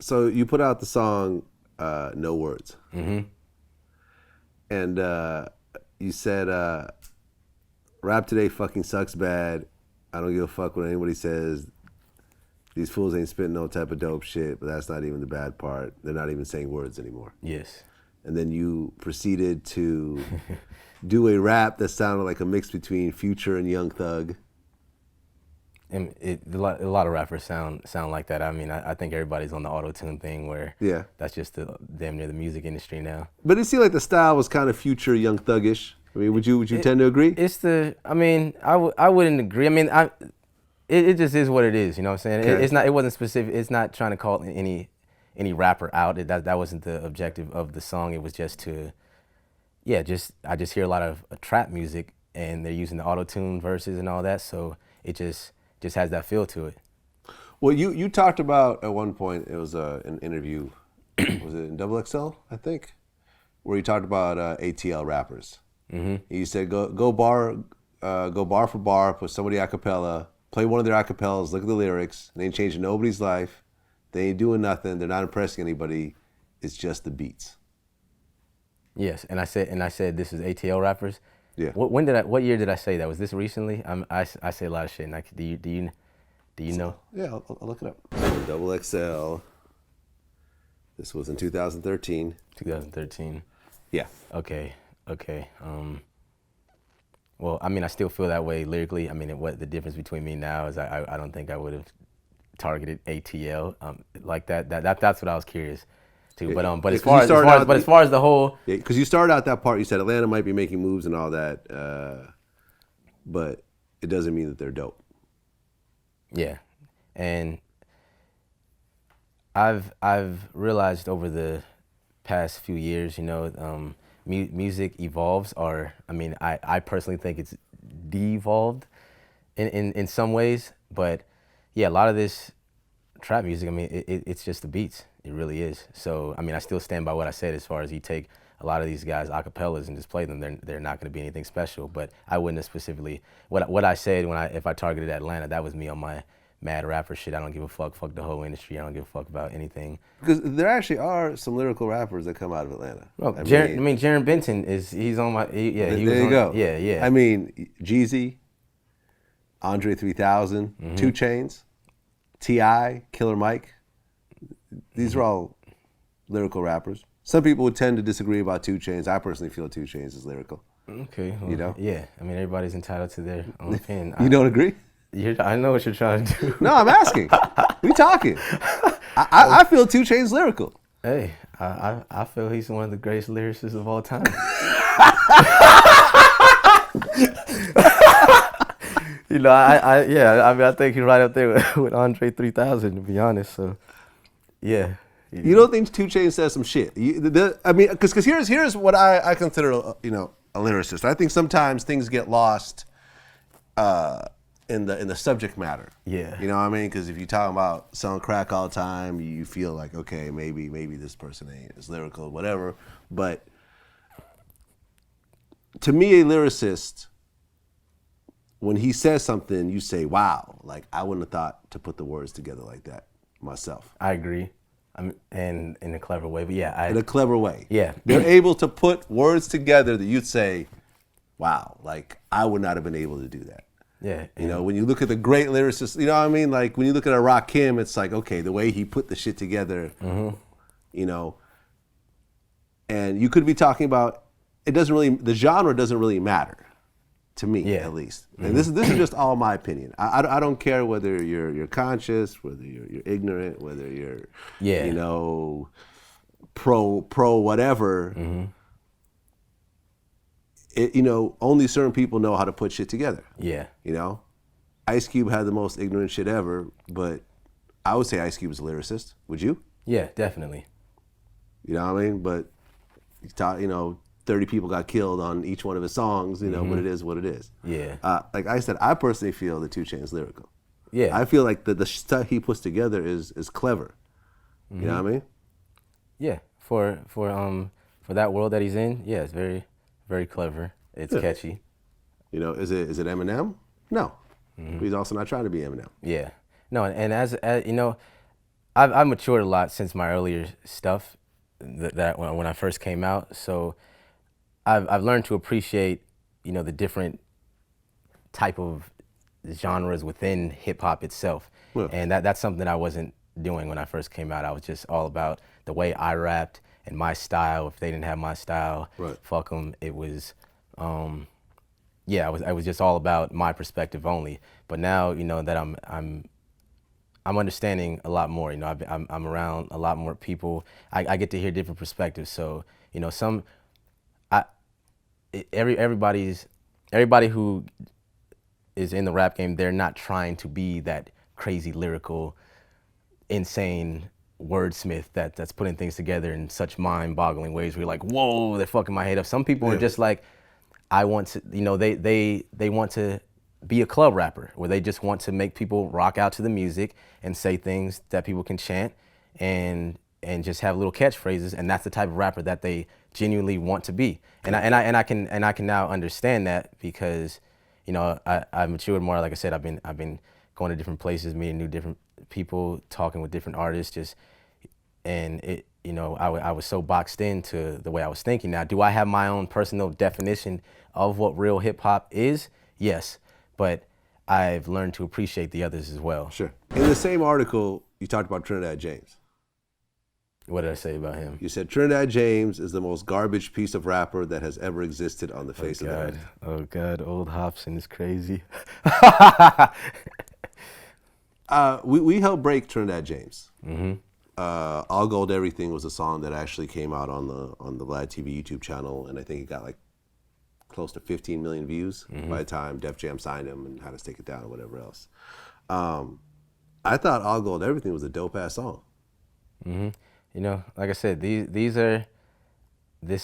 So you put out the song No Words. Mm-hmm. And you said, rap today fucking sucks bad. I don't give a fuck what anybody says. These fools ain't spitting no type of dope shit, but that's not even the bad part. They're not even saying words anymore. Yes. And then you proceeded to do a rap that sounded like a mix between Future and Young Thug. And a lot of rappers sound like that. I mean, I think everybody's on the auto-tune thing where that's just damn near the music industry now. But it seemed like the style was kind of Future, Young Thuggish. I mean, would you tend to agree? I wouldn't agree. I mean, it just is what it is. You know what I'm saying? Okay. It wasn't specific. It's not trying to call any rapper out. That wasn't the objective of the song. It was just to, I just hear a lot of trap music and they're using the auto-tune verses and all that. So it just has that feel to it. Well, you talked about at one point, it was an interview, was it in XXL, I think, where you talked about ATL rappers. Mm-hmm. You said go bar for bar, put somebody a cappella, play one of their acapellas, look at the lyrics, they ain't changing nobody's life, they ain't doing nothing, they're not impressing anybody, it's just the beats. Yes, and I said this is ATL rappers. Yeah. What year did I say that? Was this recently? I say a lot of shit. And do you know? Yeah, I'll look it up. So XXL. This was in 2013. 2013. Yeah. Okay. Well, I mean, I still feel that way lyrically. I mean, what the difference between me now is I don't think I would have targeted ATL like that. That's what I was curious to. But as far as the whole, because you started out that part, you said Atlanta might be making moves and all that, but it doesn't mean that they're dope. Yeah, and I've realized over the past few years, you know, music evolves, or I mean, I personally think it's de-evolved in some ways, but yeah, a lot of this trap music, I mean, it's just the beats. It really is. So, I mean, I still stand by what I said as far as you take a lot of these guys acapellas and just play them, they're not going to be anything special. But I wouldn't have specifically, what I said if I targeted Atlanta, that was me on my mad rapper shit. I don't give a fuck the whole industry. I don't give a fuck about anything. Because there actually are some lyrical rappers that come out of Atlanta. Well, Jaron Benton he's on my, there you go. Yeah. I mean, Jeezy, Andre 3000, Mm-hmm. 2 Chainz, T.I., Killer Mike. These are all lyrical rappers. Some people would tend to disagree about 2 Chainz. I personally feel 2 Chainz is lyrical. Okay. Well, you know? Yeah. I mean, everybody's entitled to their own opinion. You don't agree? I know what you're trying to do. No, I'm asking. We talking. I feel 2 Chainz lyrical. Hey, I feel he's one of the greatest lyricists of all time. You know, I think he's right up there with Andre 3000, to be honest. So, yeah. You don't think 2 Chainz says some shit? I mean, because here's what I consider, a lyricist. I think sometimes things get lost in the subject matter. Yeah. You know what I mean? Because if you talk about selling crack all the time, you feel like, okay, maybe this person ain't as lyrical, whatever. But to me, a lyricist, when he says something, you say, wow, like I wouldn't have thought to put the words together like that myself. I agree. And in a clever way, but yeah. In a clever way. Yeah. They're able to put words together that you'd say, wow, like I would not have been able to do that. Yeah. You know, when you look at the great lyricists, you know what I mean? Like when you look at a Rakim, it's like, okay, the way he put the shit together, you know, and you could be talking about, the genre doesn't really matter. To me, at least. And this is just all my opinion. I don't care whether you're conscious, whether you're ignorant, whether you're, you know, pro whatever. You know, only certain people know how to put shit together. Yeah. You know, Ice Cube had the most ignorant shit ever, but I would say Ice Cube is a lyricist. Would you? Yeah, definitely. You know what I mean? But you know, 30 people got killed on each one of his songs, you know, but it is what it is. Yeah. Like I said, I personally feel that 2 Chainz lyrical. Yeah. I feel like the stuff he puts together is clever. You know what I mean? Yeah. For that world that he's in, yeah, it's very, very clever. It's catchy. You know, is it Eminem? No. He's also not trying to be Eminem. Yeah. No, and as you know, I've matured a lot since my earlier stuff that when I first came out. So I've learned to appreciate, the different type of genres within hip hop itself. Yeah. And that's something I wasn't doing when I first came out. I was just all about the way I rapped and my style. If they didn't have my style, Right. fuck them. It was, I was just all about my perspective only. But now, that I'm understanding a lot more. I'm around a lot more people. I get to hear different perspectives. So, everybody who is in the rap game, they're not trying to be that crazy lyrical, insane wordsmith that's putting things together in such mind-boggling ways where you're like, whoa, they're fucking my head up. Some people are just like, I want to, they want to be a club rapper where they just want to make people rock out to the music and say things that people can chant and just have little catchphrases, and that's the type of rapper that they genuinely want to be. And I can now understand that because, I've matured more. Like I said, I've been going to different places, meeting new different people, talking with different artists, and it, I was so boxed into the way I was thinking. Now, do I have my own personal definition of what real hip hop is? Yes, but I've learned to appreciate the others as well. Sure. In the same article, you talked about Trinidad James. What did I say about him? You said Trinidad James is the most garbage piece of rapper that has ever existed on the face of the earth. Oh God, old Hopsin is crazy. We helped break Trinidad James. Mm-hmm. All Gold Everything was a song that actually came out on the Vlad TV YouTube channel, and I think it got like close to 15 million views by the time Def Jam signed him and Had to Take It Down or whatever else. I thought All Gold Everything was a dope ass song. Mm-hmm. Like I said, this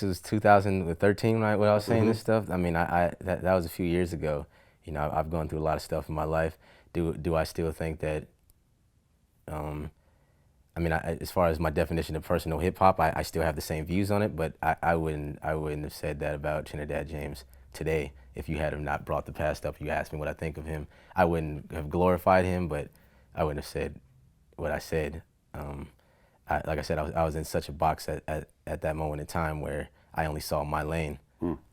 was 2013, right? When I was saying this stuff. I mean, that was a few years ago. I've gone through a lot of stuff in my life. Do I still think that? As far as my definition of personal hip hop, I still have the same views on it. But I wouldn't have said that about Trinidad James today if you had him not brought the past up. You asked me what I think of him. I wouldn't have glorified him, but I wouldn't have said what I said. Like I said, I was in such a box at that moment in time where I only saw my lane.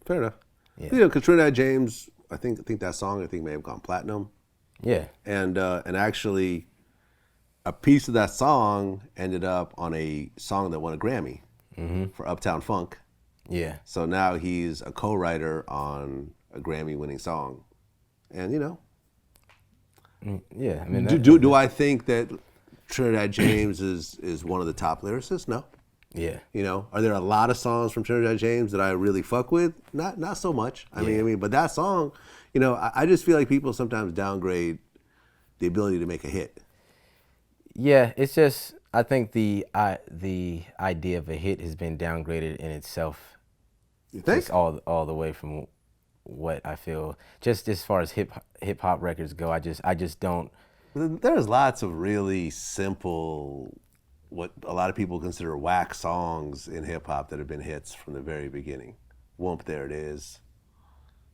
Fair enough. Yeah. Because Trinidad James, I think that song may have gone platinum. Yeah. And actually, a piece of that song ended up on a song that won a Grammy for Uptown Funk. Yeah. So now he's a co-writer on a Grammy-winning song, and Yeah. do I think that Trinidad James is one of the top lyricists? No. Yeah. Are there a lot of songs from Trinidad James that I really fuck with? Not so much. I mean, but that song, I just feel like people sometimes downgrade the ability to make a hit. Yeah, it's just I think the idea of a hit has been downgraded in itself. You think? Just all the way from what I feel. Just as far as hip hop records go, I just don't. There's lots of really simple, what a lot of people consider whack songs in hip hop that have been hits from the very beginning. Whoop, there it is.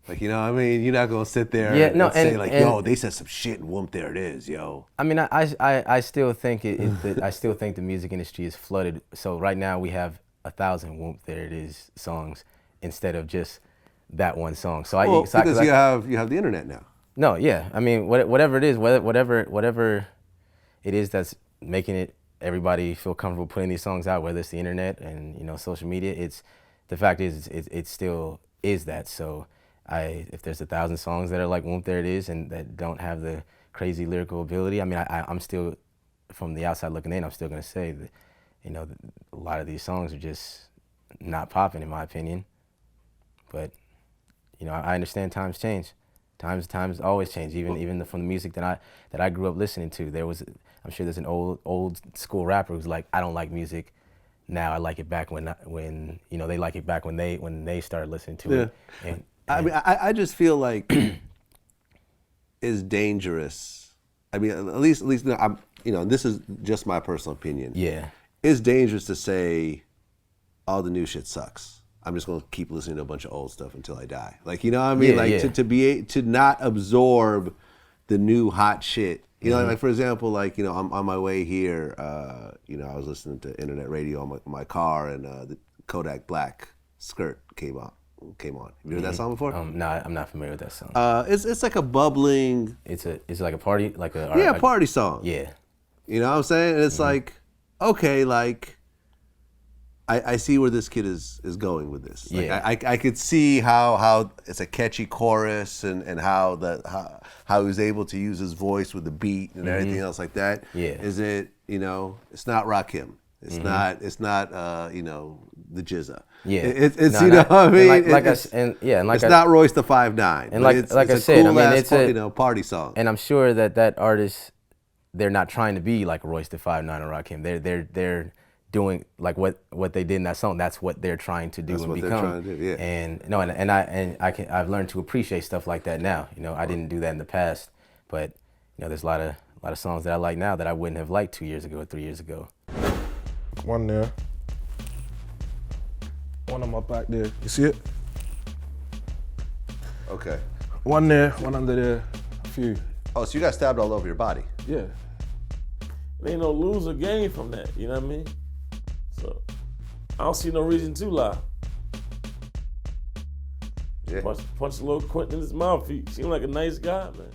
Like, you're not gonna sit there and say like, yo, they said some shit and whoop, there it is, yo. I mean, I still think I still think the music industry is flooded. So right now we have 1,000 whoop, there it is songs instead of just that one song. So because you have the internet now. No, yeah. I mean, whatever it is, whatever it is that's making it everybody feel comfortable putting these songs out, whether it's the internet and social media, the fact is it still is that. So if there's 1,000 songs that are like "Whoop, There It Is" and that don't have the crazy lyrical ability, I mean, I'm still, from the outside looking in, I'm still gonna say that a lot of these songs are just not popping in my opinion. But I understand times change. Times always change. Even from the music that I grew up listening to, I'm sure there's an old school rapper who's like, I don't like music now. I like it back when they like it back when they started listening to it. And I mean, I just feel like it's dangerous. I mean, at least this is just my personal opinion. Yeah, it's dangerous to say all the new shit sucks. I'm just gonna keep listening to a bunch of old stuff until I die. Like, you know what I mean? Yeah, like yeah. to not absorb the new hot shit You know, like for example, like, you know, I'm on my way here, you know, I was listening to internet radio on my car, and the Kodak Black Skirt came on. Have you heard that song before? No, I'm not familiar with that song. It's like a bubbling. It's like a party, like a Party song. Yeah. You know what I'm saying? And it's like, okay, like I see where this kid is going with this. Like, Yeah. I could see how it's a catchy chorus, and how he was able to use his voice with the beat and everything else like that. Yeah. Is it, you know, it's not Rakim. It's not you know, the Jizza. Yeah. It's you know what I mean? It's not Royce the 5'9". And like it's I a said, cool I mean, ass, it's a, you know, party song. And I'm sure that artist, they're not trying to be like Royce the 5'9" or Rakim. They're doing like what they did in that song. That's what they're trying to do. That's and what become. they're trying to do. Yeah. And no, I've learned to appreciate stuff like that now. You know, I didn't do that in the past, but you know, there's a lot of songs that I like now that I wouldn't have liked 2 years ago or 3 years ago. One there. One on my back there. You see it? Okay. One there, one under there, a few. Oh, so you got stabbed all over your body? Yeah. There ain't no lose or gain from that, you know what I mean? So, I don't see no reason to lie. Yeah. Punch a little Quentin in his mouth. He seemed like a nice guy, man.